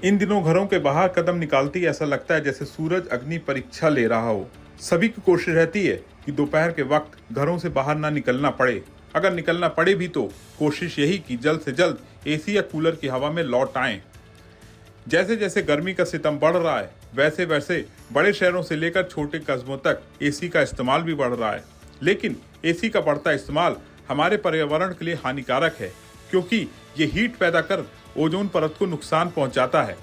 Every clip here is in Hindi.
इन दिनों घरों के बाहर कदम निकालती ऐसा लगता है जैसे सूरज अग्नि परीक्षा ले रहा हो। सभी की कोशिश रहती है कि दोपहर के वक्त घरों से बाहर ना निकलना पड़े। अगर निकलना पड़े भी तो कोशिश यही कि जल्द से जल्द एसी या कूलर की हवा में लौट आएं। जैसे जैसे गर्मी का सितम बढ़ रहा है वैसे वैसे बड़े शहरों से लेकर छोटे कस्बों तक एसी का इस्तेमाल भी बढ़ रहा है। लेकिन एसी का बढ़ता इस्तेमाल हमारे पर्यावरण के लिए हानिकारक है, क्योंकि ये हीट पैदा कर ओजोन परत को नुकसान पहुंचाता है।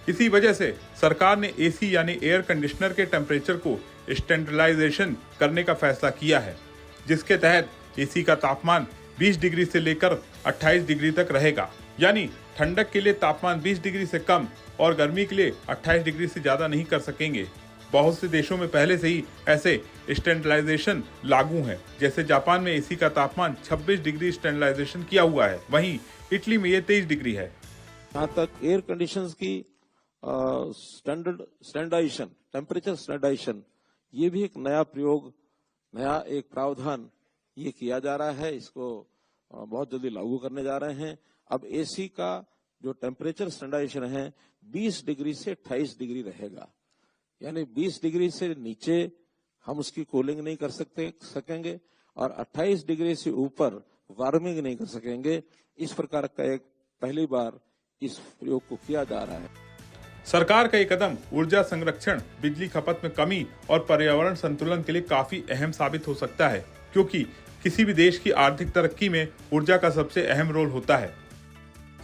इसी वजह से सरकार ने एसी यानी एयर कंडीशनर के टेम्परेचर को स्टैंडर्डाइजेशन करने का फैसला किया है, जिसके तहत एसी का तापमान 20 डिग्री से लेकर 28 डिग्री तक रहेगा। यानी ठंडक के लिए तापमान 20 डिग्री से कम और गर्मी के लिए 28 डिग्री से ज्यादा नहीं कर सकेंगे। बहुत से देशों में पहले से ही ऐसे स्टैंडर्डाइजेशन लागू है। जैसे जापान में एसी का तापमान 26 डिग्री स्टैंडर्डाइजेशन किया हुआ है, वहीं इटली में ये 23 डिग्री है। जहाँ तक एयर कंडीशंस की स्टैंडर्डाइजेशन, टेम्परेचर स्टैंडर्डाइजेशन, ये भी एक नया प्रयोग, नया एक प्रावधान ये किया जा रहा है। इसको बहुत जल्दी लागू करने जा रहे हैं। अब एसी का जो टेम्परेचर स्टैंडर्डाइजेशन है 20 डिग्री से 28 डिग्री रहेगा। यानी 20 डिग्री से नीचे हम उसकी कूलिंग नहीं कर सकेंगे और 28 डिग्री से ऊपर वार्मिंग नहीं कर सकेंगे। इस प्रकार का एक पहली बार इस प्रयोग को किया जा रहा है। सरकार का ये कदम ऊर्जा संरक्षण, बिजली खपत में कमी और पर्यावरण संतुलन के लिए काफी अहम साबित हो सकता है, क्योंकि किसी भी देश की आर्थिक तरक्की में ऊर्जा का सबसे अहम रोल होता है।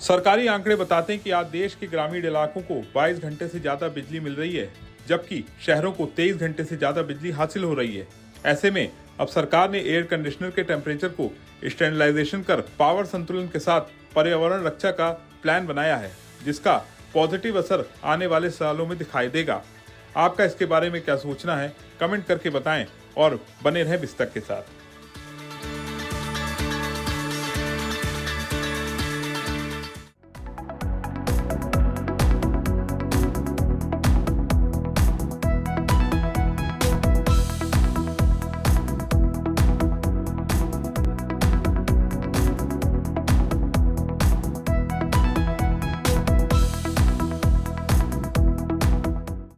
सरकारी आंकड़े बताते हैं कि आज देश के ग्रामीण इलाकों को 22 घंटे से ज्यादा बिजली मिल रही है, जबकि शहरों को 23 घंटे से ज्यादा बिजली हासिल हो रही है। ऐसे में अब सरकार ने एयर कंडीशनर के टेम्परेचर को स्टैंडर्डाइजेशन कर पावर संतुलन के साथ पर्यावरण रक्षा का प्लान बनाया है, जिसका पॉजिटिव असर आने वाले सालों में दिखाई देगा। आपका इसके बारे में क्या सोचना है, कमेंट करके बताएं और बने रहें बिस्तक के साथ।